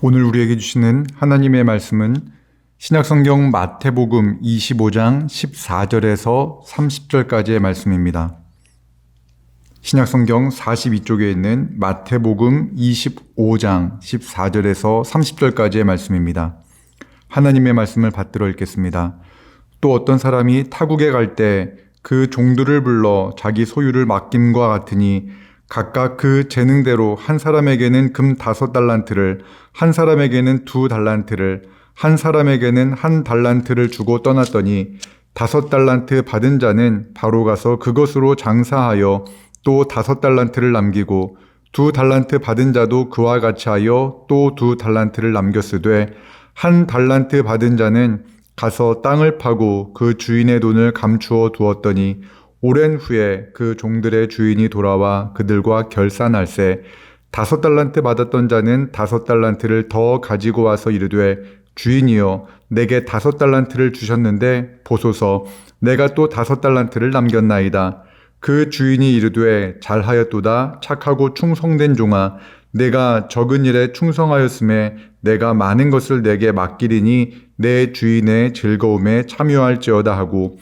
오늘 우리에게 주시는 하나님의 말씀은 신약성경 마태복음 25장 14절에서 30절까지의 말씀입니다. 신약성경 42쪽에 있는 마태복음 25장 14절에서 30절까지의 말씀입니다. 하나님의 말씀을 받들어 읽겠습니다. 또 어떤 사람이 타국에 갈 때 그 종들을 불러 자기 소유를 맡김과 같으니 각각 그 재능대로 한 사람에게는 금 5달란트를, 한 사람에게는 2달란트를, 한 사람에게는 1달란트를 주고 떠났더니 5달란트 받은 자는 바로 가서 그것으로 장사하여 또 5달란트를 남기고 2달란트 받은 자도 그와 같이 하여 또 2달란트를 남겼으되 1달란트 받은 자는 가서 땅을 파고 그 주인의 돈을 감추어 두었더니 오랜 후에 그 종들의 주인이 돌아와 그들과 결산할세 5달란트 받았던 자는 5달란트를 더 가지고 와서 이르되 주인이여 내게 5달란트를 주셨는데 보소서 내가 또 5달란트를 남겼나이다. 그 주인이 이르되 잘하였도다 착하고 충성된 종아 내가 적은 일에 충성하였음에 내가 많은 것을 내게 맡기리니 내 주인의 즐거움에 참여할지어다 하고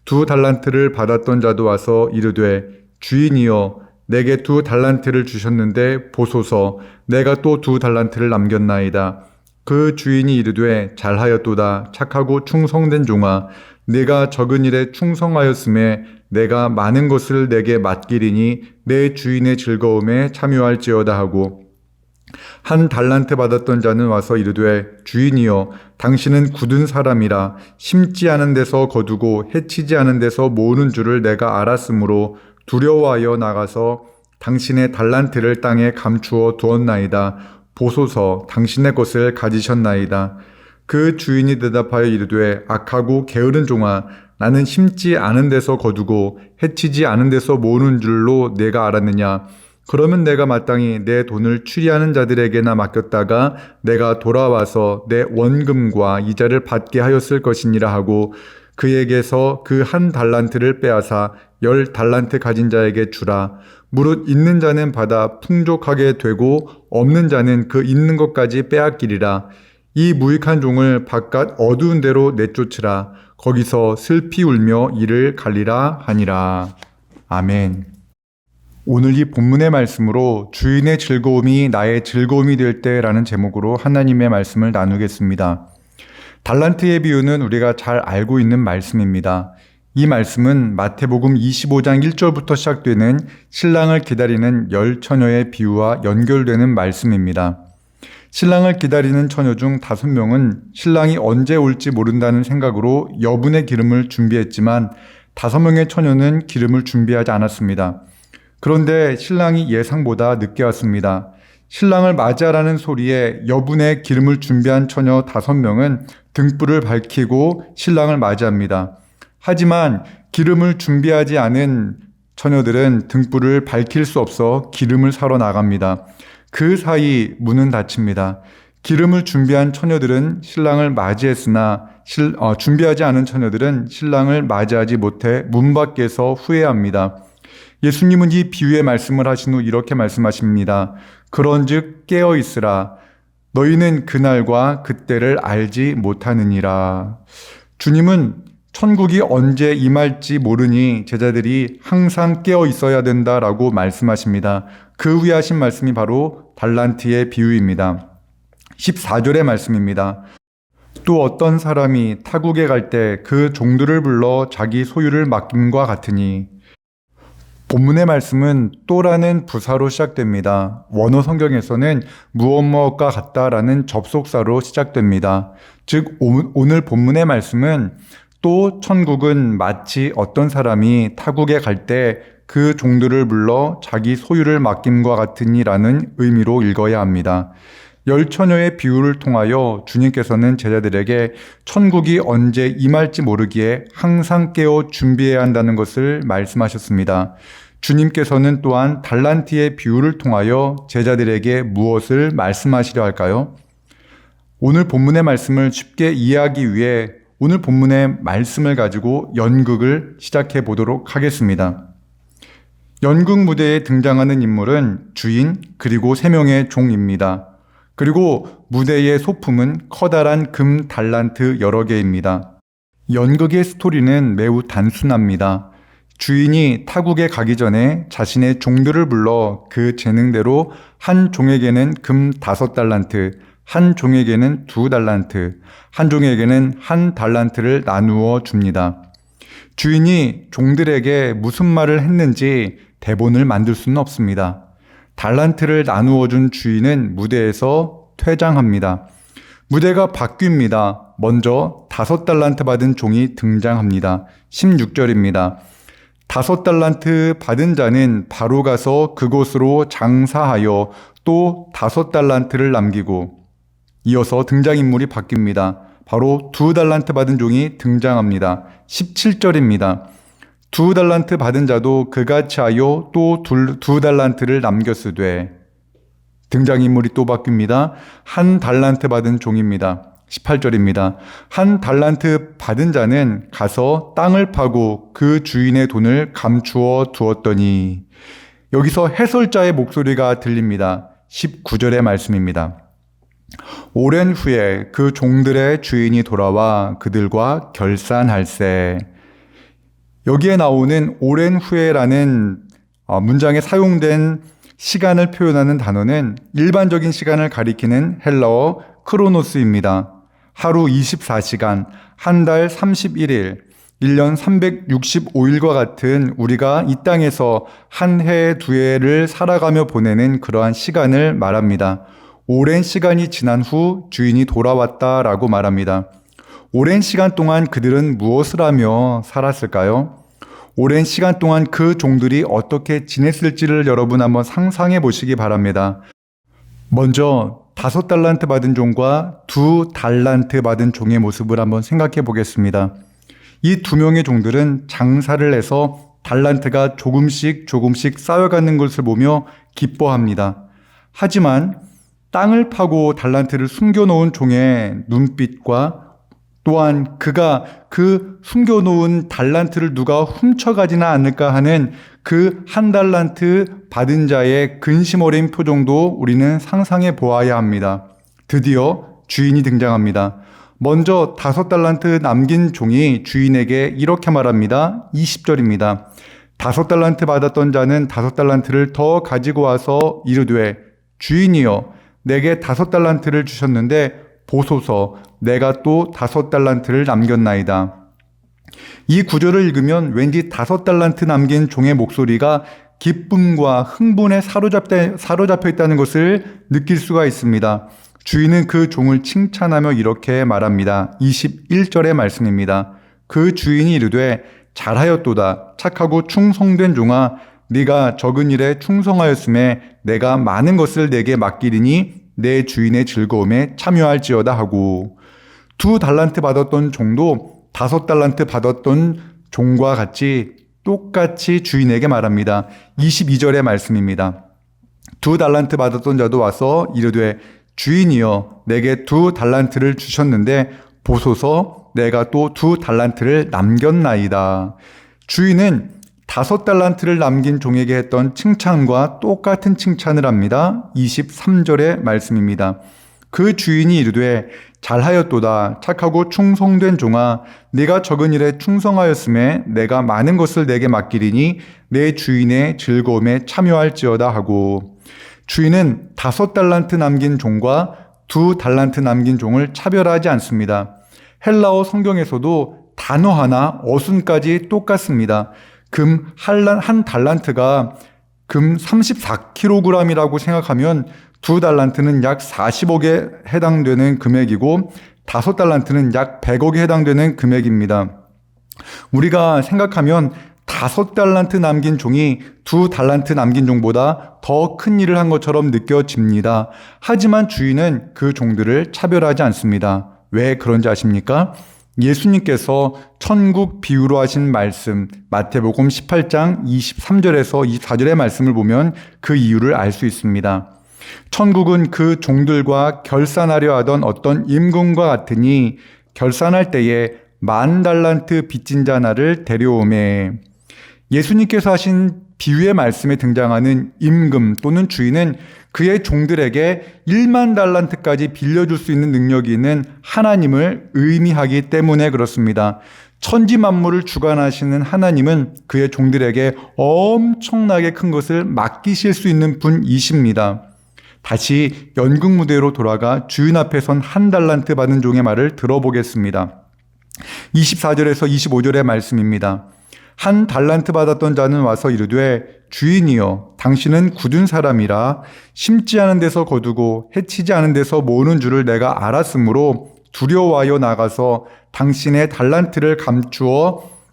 2달란트를 받았던 자도 와서 이르되 주인이여 내게 2달란트를 주셨는데 보소서 내가 또 2달란트를 남겼나이다. 그 주인이 이르되 잘하였도다 착하고 충성된 종아 내가 적은 일에 충성하였음에 내가 많은 것을 내게 맡기리니 내 주인의 즐거움에 참여할지어다 하고 1달란트 받았던 자는 와서 이르되 주인이여 당신은 굳은 사람이라 심지 않은 데서 거두고 해치지 않은 데서 모으는 줄을 내가 알았으므로 두려워하여 나가서 당신의 달란트를 땅에 감추어 두었나이다. 보소서 당신의 것을 가지셨나이다. 그 주인이 대답하여 이르되 악하고 게으른 종아 나는 심지 않은 데서 거두고 해치지 않은 데서 모으는 줄로 내가 알았느냐. 그러면 내가 마땅히 내 돈을 추리하는 자들에게나 맡겼다가 내가 돌아와서 내 원금과 이자를 받게 하였을 것이니라 하고 그에게서 그 1달란트를 빼앗아 10달란트 가진 자에게 주라. 무릇 있는 자는 받아 풍족하게 되고 없는 자는 그 있는 것까지 빼앗기리라. 이 무익한 종을 바깥 어두운 데로 내쫓으라. 거기서 슬피 울며 이를 갈리라 하니라. 아멘. 오늘 이 본문의 말씀으로 주인의 즐거움이 나의 즐거움이 될 때라는 제목으로 하나님의 말씀을 나누겠습니다. 달란트의 비유는 우리가 잘 알고 있는 말씀입니다. 이 말씀은 마태복음 25장 1절부터 시작되는 신랑을 기다리는 10처녀의 비유와 연결되는 말씀입니다. 신랑을 기다리는 처녀 중 5명은 신랑이 언제 올지 모른다는 생각으로 여분의 기름을 준비했지만 5명의 처녀는 기름을 준비하지 않았습니다. 그런데 신랑이 예상보다 늦게 왔습니다. 신랑을 맞이하라는 소리에 여분의 기름을 준비한 처녀 5명은 등불을 밝히고 신랑을 맞이합니다. 하지만 기름을 준비하지 않은 처녀들은 등불을 밝힐 수 없어 기름을 사러 나갑니다. 그 사이 문은 닫힙니다. 기름을 준비한 처녀들은 신랑을 맞이했으나 준비하지 않은 처녀들은 신랑을 맞이하지 못해 문 밖에서 후회합니다. 예수님은 이 비유의 말씀을 하신 후 이렇게 말씀하십니다. 그런즉 깨어 있으라. 너희는 그날과 그때를 알지 못하느니라. 주님은 천국이 언제 임할지 모르니 제자들이 항상 깨어 있어야 된다라고 말씀하십니다. 그 후에 하신 말씀이 바로 달란트의 비유입니다. 14절의 말씀입니다. 또 어떤 사람이 타국에 갈 때 그 종들을 불러 자기 소유를 맡김과 같으니 본문의 말씀은 또라는 부사로 시작됩니다. 원어 성경에서는 무엇과 같다라는 접속사로 시작됩니다. 즉 오늘 본문의 말씀은 또 천국은 마치 어떤 사람이 타국에 갈 때 그 종들을 불러 자기 소유를 맡김과 같으니라는 의미로 읽어야 합니다. 10처녀의 비유를 통하여 주님께서는 제자들에게 천국이 언제 임할지 모르기에 항상 깨어 준비해야 한다는 것을 말씀하셨습니다. 주님께서는 또한 달란트의 비유를 통하여 제자들에게 무엇을 말씀하시려 할까요? 오늘 본문의 말씀을 쉽게 이해하기 위해 오늘 본문의 말씀을 가지고 연극을 시작해 보도록 하겠습니다. 연극 무대에 등장하는 인물은 주인 그리고 3명의 종입니다. 그리고 무대의 소품은 커다란 금 달란트 여러 개입니다. 연극의 스토리는 매우 단순합니다. 주인이 타국에 가기 전에 자신의 종들을 불러 그 재능대로 한 종에게는 금 5달란트, 한 종에게는 2달란트, 한 종에게는 1달란트를 나누어 줍니다. 주인이 종들에게 무슨 말을 했는지 대본을 만들 수는 없습니다. 달란트를 나누어 준 주인은 무대에서 퇴장합니다. 무대가 바뀝니다. 먼저 5달란트 받은 종이 등장합니다. 16절입니다. 5달란트 받은 자는 바로 가서 그곳으로 장사하여 또 5달란트를 남기고, 이어서 등장인물이 바뀝니다. 바로 2달란트 받은 종이 등장합니다. 17절입니다. 2달란트 받은 자도 그같이 하여 또 2달란트를 남겼으되, 등장인물이 또 바뀝니다. 1달란트 받은 종입니다. 18절입니다. 1달란트 받은 자는 가서 땅을 파고 그 주인의 돈을 감추어 두었더니, 여기서 해설자의 목소리가 들립니다. 19절의 말씀입니다. 오랜 후에 그 종들의 주인이 돌아와 그들과 결산할세. 여기에 나오는 오랜 후에라는 문장에 사용된 시간을 표현하는 단어는 일반적인 시간을 가리키는 헬라어 크로노스입니다. 하루 24시간, 한 달 31일, 1년 365일과 같은 우리가 이 땅에서 한 해, 두 해를 살아가며 보내는 그러한 시간을 말합니다. 오랜 시간이 지난 후 주인이 돌아왔다라고 말합니다. 오랜 시간 동안 그들은 무엇을 하며 살았을까요? 오랜 시간 동안 그 종들이 어떻게 지냈을지를 여러분 한번 상상해 보시기 바랍니다. 먼저 5달란트 받은 종과 2달란트 받은 종의 모습을 한번 생각해 보겠습니다. 이 두 명의 종들은 장사를 해서 달란트가 조금씩 쌓여가는 것을 보며 기뻐합니다. 하지만 땅을 파고 달란트를 숨겨놓은 종의 눈빛과 또한 그가 그 숨겨놓은 달란트를 누가 훔쳐가지는 않을까 하는 그 1달란트 받은 자의 근심 어린 표정도 우리는 상상해 보아야 합니다. 드디어 주인이 등장합니다. 먼저 5달란트 남긴 종이 주인에게 이렇게 말합니다. 20절입니다. 5달란트 받았던 자는 5달란트를 더 가지고 와서 이르되, 주인이여, 내게 5달란트를 주셨는데 보소서, 내가 또 5달란트를 남겼나이다. 이 구절을 읽으면 왠지 5달란트 남긴 종의 목소리가 기쁨과 흥분에 사로잡혀 있다는 것을 느낄 수가 있습니다. 주인은 그 종을 칭찬하며 이렇게 말합니다. 21절의 말씀입니다. 그 주인이 이르되, 잘하였도다. 착하고 충성된 종아, 네가 적은 일에 충성하였음에 내가 많은 것을 내게 맡기리니 내 주인의 즐거움에 참여할지어다 하고, 2달란트 받았던 종도 5달란트 받았던 종과 같이 똑같이 주인에게 말합니다. 22절의 말씀입니다. 2달란트 받았던 자도 와서 이르되, 주인이여, 내게 2달란트를 주셨는데 보소서, 내가 또 2달란트를 남겼나이다. 주인은 5달란트를 남긴 종에게 했던 칭찬과 똑같은 칭찬을 합니다. 23절의 말씀입니다. 그 주인이 이르되, 잘하였도다. 착하고 충성된 종아, 네가 적은 일에 충성하였음에 내가 많은 것을 내게 맡기리니 내 주인의 즐거움에 참여할지어다 하고, 주인은 5달란트 남긴 종과 2달란트 남긴 종을 차별하지 않습니다. 헬라어 성경에서도 단어 하나, 어순까지 똑같습니다. 금 1달란트가 금 34kg이라고 생각하면 2달란트는 약 40억에 해당되는 금액이고 5달란트는 약 100억에 해당되는 금액입니다. 우리가 생각하면 5달란트 남긴 종이 2달란트 남긴 종보다 더 큰 일을 한 것처럼 느껴집니다. 하지만 주인은 그 종들을 차별하지 않습니다. 왜 그런지 아십니까? 예수님께서 천국 비유로 하신 말씀, 마태복음 18장 23절에서 24절의 말씀을 보면 그 이유를 알 수 있습니다. 천국은 그 종들과 결산하려 하던 어떤 임금과 같으니 결산할 때에 10,000달란트 빚진 자 하나를 데려오매. 예수님께서 하신 비유의 말씀에 등장하는 임금 또는 주인은 그의 종들에게 1만 달란트까지 빌려줄 수 있는 능력이 있는 하나님을 의미하기 때문에 그렇습니다. 천지 만물을 주관하시는 하나님은 그의 종들에게 엄청나게 큰 것을 맡기실 수 있는 분이십니다. 다시 연극 무대로 돌아가 주인 앞에 선 1달란트 받은 종의 말을 들어보겠습니다. 24절에서 25절의 말씀입니다. 1달란트 받았던 자는 와서 이르되 주인이여 당신은 굳은 사람이라 심지 않은 데서 거두고 해치지 않은 데서 모으는 줄을 내가 알았으므로 두려워하여 나가서 당신의 달란트를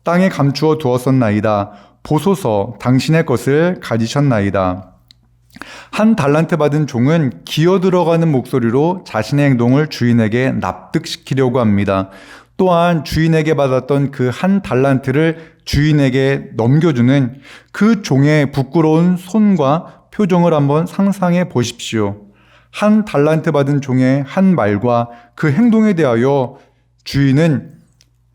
땅에 감추어 두었었나이다. 보소서 당신의 것을 가지셨나이다. 1달란트 받은 종은 기어 들어가는 목소리로 자신의 행동을 주인에게 납득시키려고 합니다. 또한 주인에게 받았던 그 1달란트를 주인에게 넘겨주는 그 종의 부끄러운 손과 표정을 한번 상상해 보십시오. 1달란트 받은 종의 한 말과 그 행동에 대하여 주인은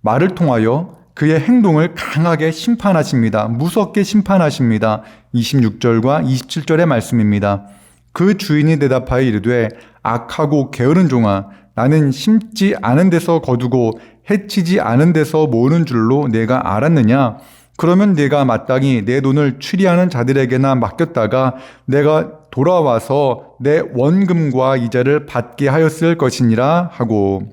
말을 통하여 그의 행동을 강하게 심판하십니다. 무섭게 심판하십니다. 26절과 27절의 말씀입니다. 그 주인이 대답하여 이르되 악하고 게으른 종아 나는 심지 않은 데서 거두고 해치지 않은 데서 모으는 줄로 내가 알았느냐? 그러면 내가 마땅히 내 돈을 추리하는 자들에게나 맡겼다가 내가 돌아와서 내 원금과 이자를 받게 하였을 것이니라 하고,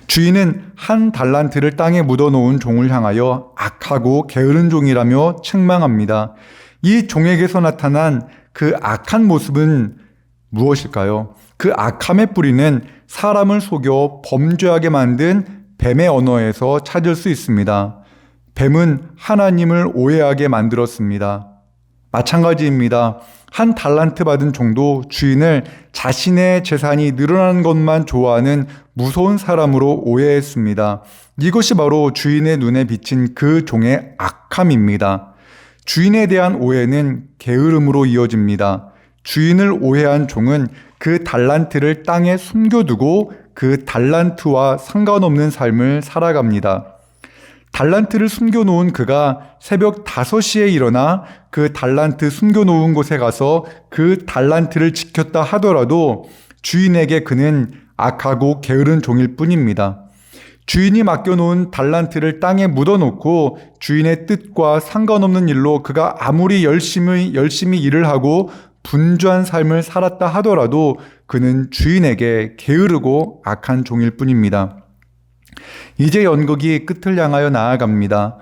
주인은 1달란트를 땅에 묻어놓은 종을 향하여 악하고 게으른 종이라며 책망합니다. 이 종에게서 나타난 그 악한 모습은 무엇일까요? 그 악함의 뿌리는 사람을 속여 범죄하게 만든 뱀의 언어에서 찾을 수 있습니다. 뱀은 하나님을 오해하게 만들었습니다. 마찬가지입니다. 1달란트 받은 종도 주인을 자신의 재산이 늘어나는 것만 좋아하는 무서운 사람으로 오해했습니다. 이것이 바로 주인의 눈에 비친 그 종의 악함입니다. 주인에 대한 오해는 게으름으로 이어집니다. 주인을 오해한 종은 그 달란트를 땅에 숨겨두고 그 달란트와 상관없는 삶을 살아갑니다. 달란트를 숨겨놓은 그가 새벽 5시에 일어나 그 달란트 숨겨놓은 곳에 가서 그 달란트를 지켰다 하더라도 주인에게 그는 악하고 게으른 종일 뿐입니다. 주인이 맡겨놓은 달란트를 땅에 묻어놓고 주인의 뜻과 상관없는 일로 그가 아무리 열심히 일을 하고 분주한 삶을 살았다 하더라도 그는 주인에게 게으르고 악한 종일 뿐입니다. 이제 연극이 끝을 향하여 나아갑니다.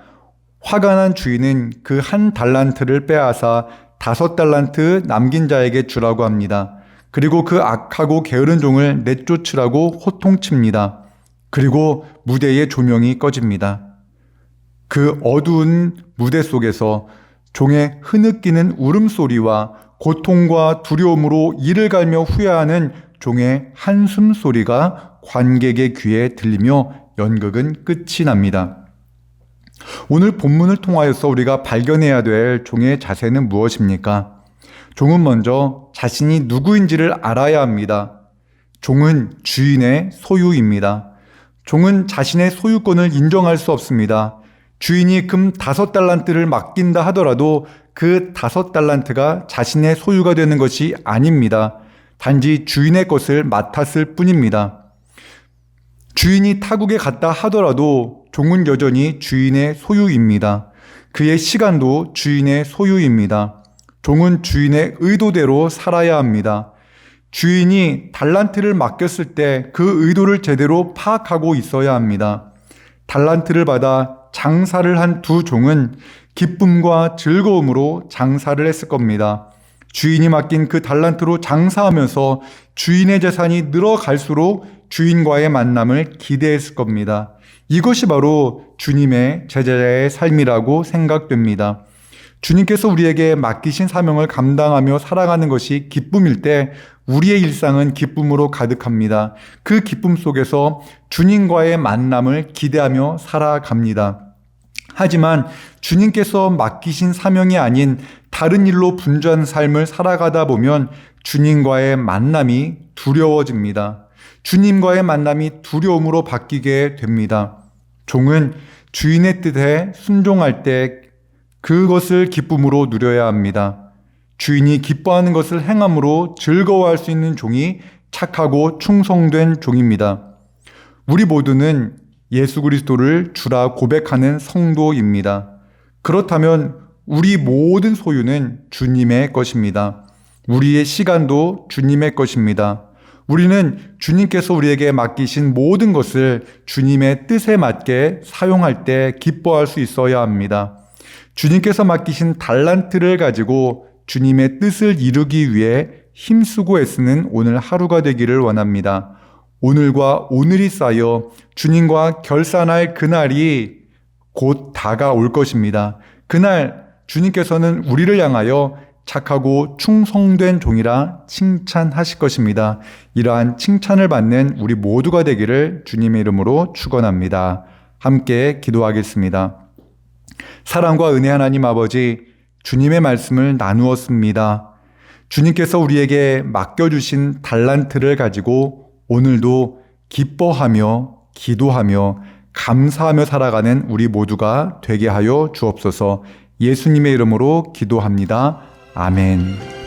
화가 난 주인은 그 1달란트를 빼앗아 5달란트 남긴 자에게 주라고 합니다. 그리고 그 악하고 게으른 종을 내쫓으라고 호통칩니다. 그리고 무대의 조명이 꺼집니다. 그 어두운 무대 속에서 종의 흐느끼는 울음소리와 고통과 두려움으로 이를 갈며 후회하는 종의 한숨 소리가 관객의 귀에 들리며 연극은 끝이 납니다. 오늘 본문을 통하여서 우리가 발견해야 될 종의 자세는 무엇입니까? 종은 먼저 자신이 누구인지를 알아야 합니다. 종은 주인의 소유입니다. 종은 자신의 소유권을 인정할 수 없습니다. 주인이 금 5달란트를 맡긴다 하더라도 그 5달란트가 자신의 소유가 되는 것이 아닙니다. 단지 주인의 것을 맡았을 뿐입니다. 주인이 타국에 갔다 하더라도 종은 여전히 주인의 소유입니다. 그의 시간도 주인의 소유입니다. 종은 주인의 의도대로 살아야 합니다. 주인이 달란트를 맡겼을 때 그 의도를 제대로 파악하고 있어야 합니다. 달란트를 받아 장사를 한 2 종은 기쁨과 즐거움으로 장사를 했을 겁니다. 주인이 맡긴 그 달란트로 장사하면서 주인의 재산이 늘어갈수록 주인과의 만남을 기대했을 겁니다. 이것이 바로 주님의 제자의 삶이라고 생각됩니다. 주님께서 우리에게 맡기신 사명을 감당하며 살아가는 것이 기쁨일 때 우리의 일상은 기쁨으로 가득합니다. 그 기쁨 속에서 주님과의 만남을 기대하며 살아갑니다. 하지만 주님께서 맡기신 사명이 아닌 다른 일로 분주한 삶을 살아가다 보면 주님과의 만남이 두려워집니다. 주님과의 만남이 두려움으로 바뀌게 됩니다. 종은 주인의 뜻에 순종할 때 그것을 기쁨으로 누려야 합니다. 주인이 기뻐하는 것을 행함으로 즐거워할 수 있는 종이 착하고 충성된 종입니다. 우리 모두는 예수 그리스도를 주라 고백하는 성도입니다. 그렇다면 우리 모든 소유는 주님의 것입니다. 우리의 시간도 주님의 것입니다. 우리는 주님께서 우리에게 맡기신 모든 것을 주님의 뜻에 맞게 사용할 때 기뻐할 수 있어야 합니다. 주님께서 맡기신 달란트를 가지고 주님의 뜻을 이루기 위해 힘쓰고 애쓰는 오늘 하루가 되기를 원합니다. 오늘과 오늘이 쌓여 주님과 결산할 그날이 곧 다가올 것입니다. 그날 주님께서는 우리를 향하여 착하고 충성된 종이라 칭찬하실 것입니다. 이러한 칭찬을 받는 우리 모두가 되기를 주님의 이름으로 축원합니다. 함께 기도하겠습니다. 사랑과 은혜 하나님 아버지, 주님의 말씀을 나누었습니다. 주님께서 우리에게 맡겨주신 달란트를 가지고 오늘도 기뻐하며 기도하며 감사하며 살아가는 우리 모두가 되게 하여 주옵소서. 예수님의 이름으로 기도합니다. 아멘.